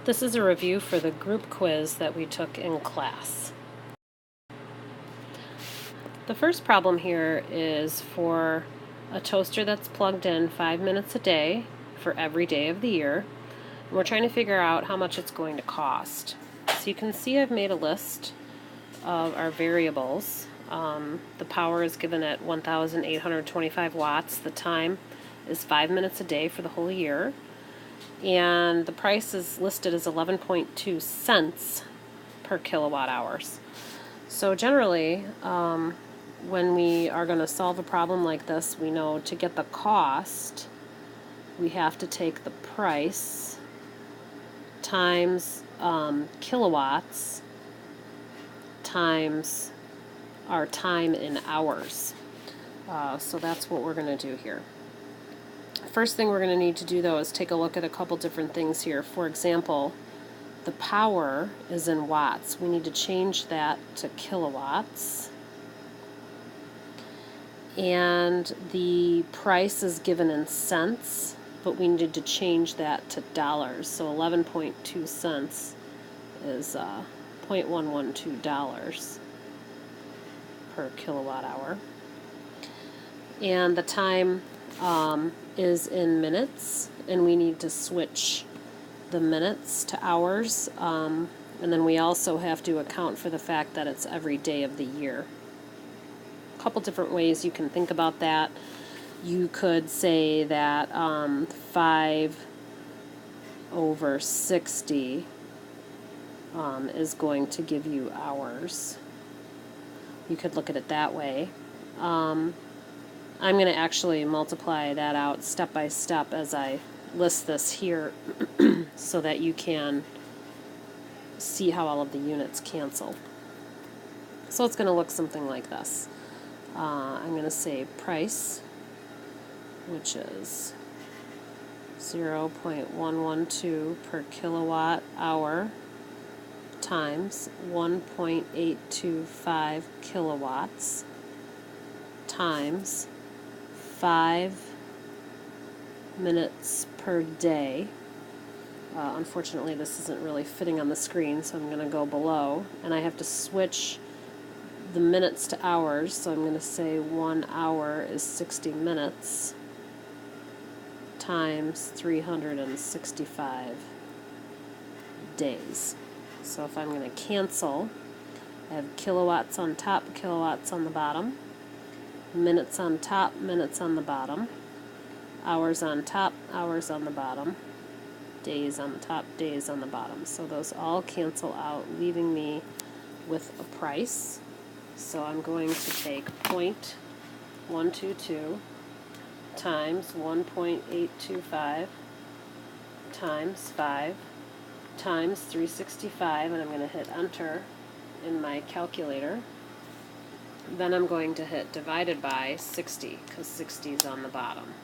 This is a review for the group quiz that we took in class. The first problem here is for a toaster that's plugged in 5 minutes a day for every day of the year. And we're trying to figure out how much it's going to cost. So you can see I've made a list of our variables. The power is given at 1,825 watts. The time is 5 minutes a day for the whole year. And the price is listed as 11.2 cents per kilowatt hours. So generally, when we are going to solve a problem like this, we know to get the cost, we have to take the price times kilowatts times our time in hours. So that's what we're going to do here. First thing we're going to need to do, though, is take a look at a couple different things here. For example, the power is in watts. We need to change that to kilowatts. And the price is given in cents, but we needed to change that to dollars. So 11.2 cents is $0.112 per kilowatt hour. And the time is in minutes, and we need to switch the minutes to hours, and then we also have to account for the fact that it's every day of the year. A couple different ways you can think about that. You could say that 5 over 60 is going to give you hours. You could look at it that way. I'm going to actually multiply that out step by step as I list this here so that you can see how all of the units cancel. So it's going to look something like this. I'm going to say price, which is 0.112 per kilowatt hour times 1.825 kilowatts times 5 minutes per day. Unfortunately, this isn't really fitting on the screen, so I'm going to go below, and I have to switch the minutes to hours, so I'm going to say 1 hour is 60 minutes times 365 days. So if I'm going to cancel, I have kilowatts on top, kilowatts on the bottom, minutes on top, minutes on the bottom, hours on top, hours on the bottom, days on the top, days on the bottom. So those all cancel out, leaving me with a price. So I'm going to take 0.122 times 1.825 times 5 times 365, and I'm going to hit enter in my calculator. Then I'm going to hit divided by 60, because 60 is on the bottom.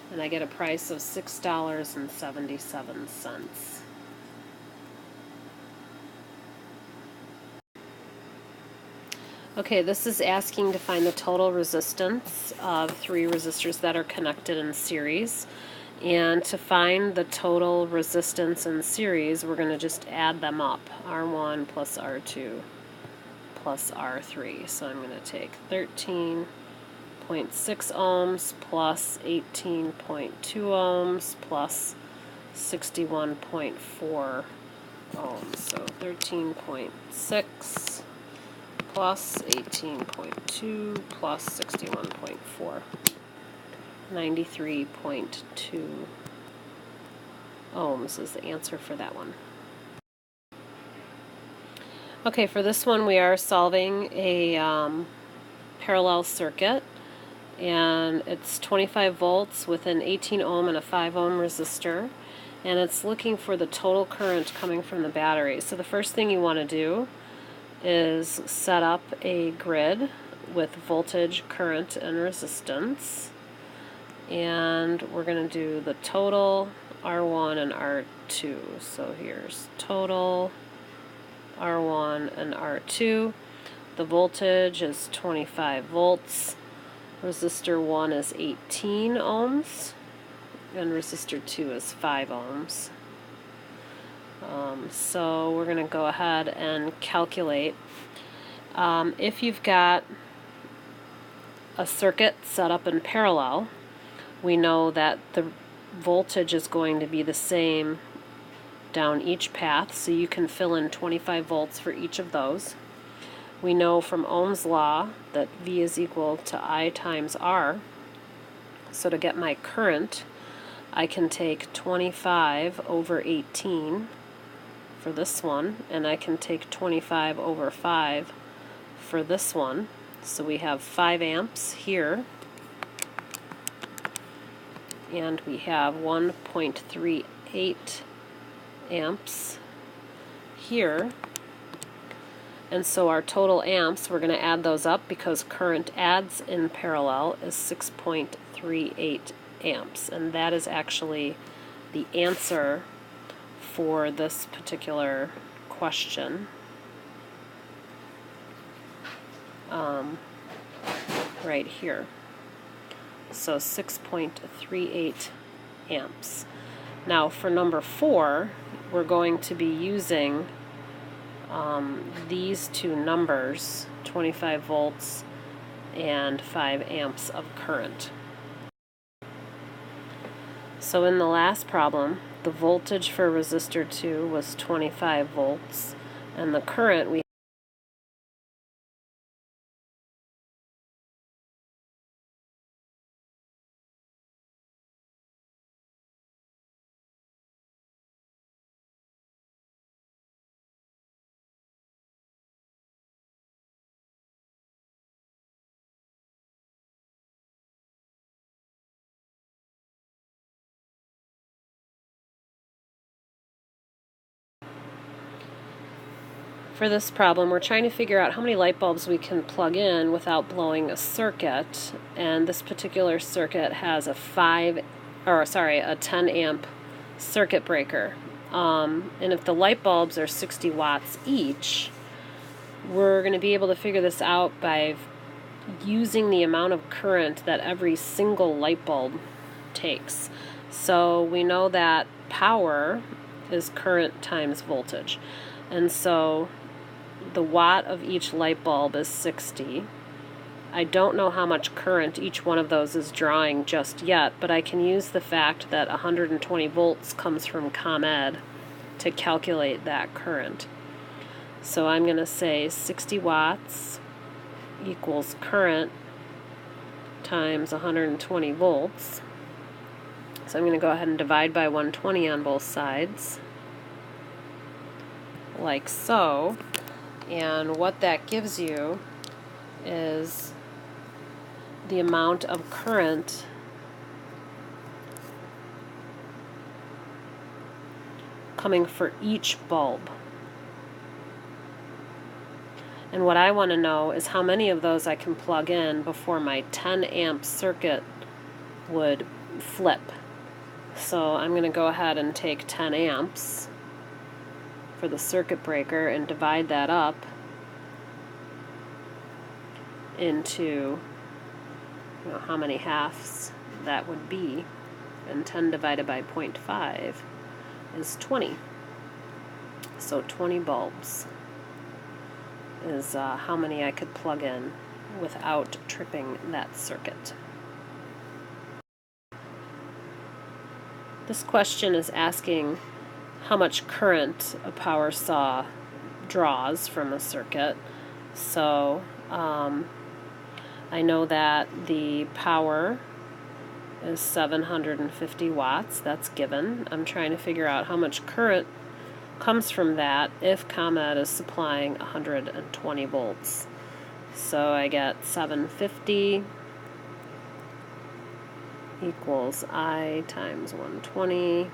And I get a price of $6.77. Okay, this is asking to find the total resistance of 3 resistors that are connected in series. And to find the total resistance in series, we're going to just add them up. R1 plus R2 plus R3. So I'm going to take 13.6 ohms plus 18.2 ohms plus 61.4 ohms. So 13.6 plus 18.2 plus 61.4. 93.2 ohms is the answer for that one. Okay, for this one we are solving a parallel circuit, and it's 25 volts with an 18 ohm and a 5 ohm resistor, and it's looking for the total current coming from the battery. So the first thing you want to do is set up a grid with voltage, current, and resistance. And we're going to do the total, R1 and R2. So here's total, R1 and R2. The voltage is 25 volts. Resistor 1 is 18 ohms. And resistor 2 is 5 ohms. So we're going to go ahead and calculate. If you've got a circuit set up in parallel, we know that the voltage is going to be the same down each path, so you can fill in 25 volts for each of those. We know from Ohm's law that V is equal to I times R. So to get my current, I can take 25 over 18 for this one, and I can take 25 over 5 for this one. So we have 5 amps here, and we have 1.38 amps here. And so our total amps, we're going to add those up because current adds in parallel, is 6.38 amps. And that is actually the answer for this particular question. Right here. So 6.38 amps. Now for number 4, we're going to be using these two numbers, 25 volts and 5 amps of current. So in the last problem, the voltage for resistor 2 was 25 volts, and the current we For this problem, we're trying to figure out how many light bulbs we can plug in without blowing a circuit, and this particular circuit has a 10 amp circuit breaker. And if the light bulbs are 60 watts each, we're going to be able to figure this out by using the amount of current that every single light bulb takes. So we know that power is current times voltage, and so the watt of each light bulb is 60. I don't know how much current each one of those is drawing just yet, but I can use the fact that 120 volts comes from ComEd to calculate that current. So I'm going to say 60 watts equals current times 120 volts. So I'm going to go ahead and divide by 120 on both sides, like so. And what that gives you is the amount of current coming for each bulb. And what I want to know is how many of those I can plug in before my 10 amp circuit would flip. So I'm going to go ahead and take 10 amps for the circuit breaker and divide that up into how many halves that would be, and 10 divided by 0.5 is 20. So 20 bulbs is how many I could plug in without tripping that circuit. This question is asking how much current a power saw draws from a circuit. So I know that the power is 750 watts. That's given. I'm trying to figure out how much current comes from that if ComEd is supplying 120 volts. So I get 750 equals I times 120.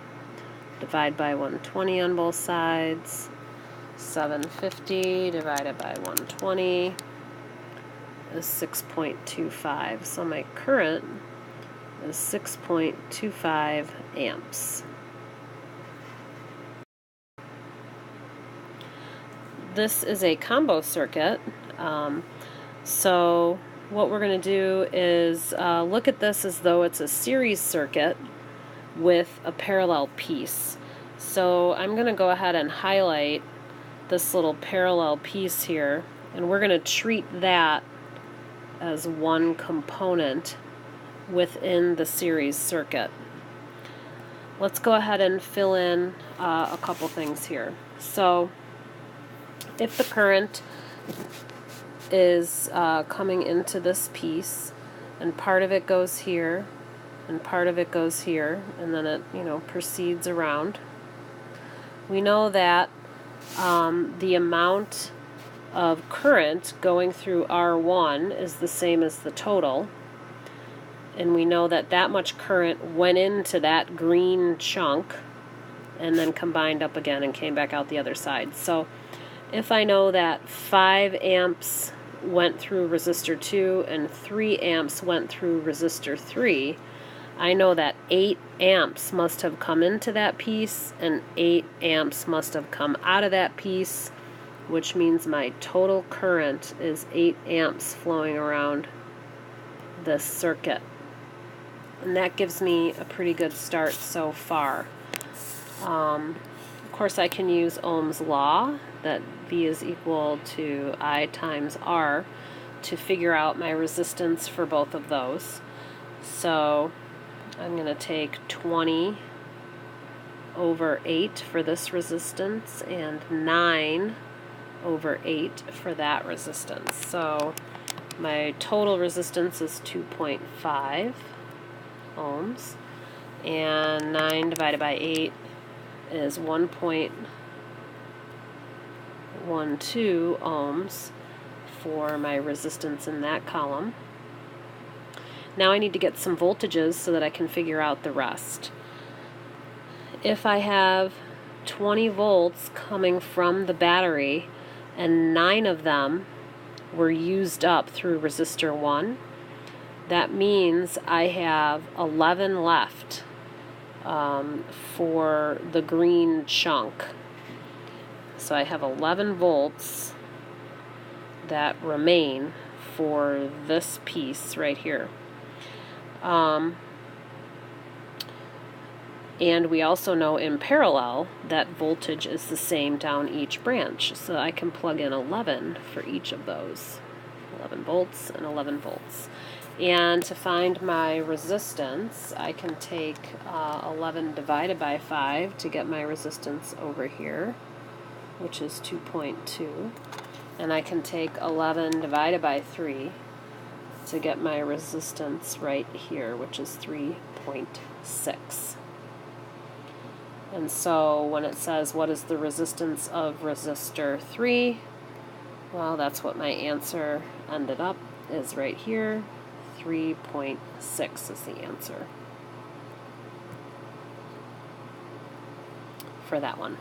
Divide by 120 on both sides. 750 divided by 120 is 6.25. So my current is 6.25 amps. This is a combo circuit. So what we're going to do is look at this as though it's a series circuit with a parallel piece. So I'm going to go ahead and highlight this little parallel piece here, and we're going to treat that as one component within the series circuit. Let's go ahead and fill in a couple things here. So if the current is coming into this piece, and part of it goes here, and part of it goes here, and then it, proceeds around, we know that the amount of current going through R1 is the same as the total, and we know that that much current went into that green chunk and then combined up again and came back out the other side. So if I know that 5 amps went through resistor 2 and 3 amps went through resistor 3, I know that 8 amps must have come into that piece and 8 amps must have come out of that piece, which means my total current is 8 amps flowing around this circuit. And that gives me a pretty good start so far. Of course, I can use Ohm's law, that V is equal to I times R, to figure out my resistance for both of those. So I'm going to take 20 over 8 for this resistance and 9 over 8 for that resistance. So my total resistance is 2.5 ohms, and 9 divided by 8 is 1.12 ohms for my resistance in that column. Now I need to get some voltages so that I can figure out the rest. If I have 20 volts coming from the battery and 9 of them were used up through resistor 1, that means I have 11 left for the green chunk. So I have 11 volts that remain for this piece right here. And we also know in parallel that voltage is the same down each branch, so I can plug in 11 for each of those. 11 volts and 11 volts. And to find my resistance, I can take 11 divided by 5 to get my resistance over here, which is 2.2. And I can take 11 divided by 3 to get my resistance right here, which is 3.6. And so when it says what is the resistance of resistor 3, well, that's what my answer ended up is right here. 3.6 is the answer for that one.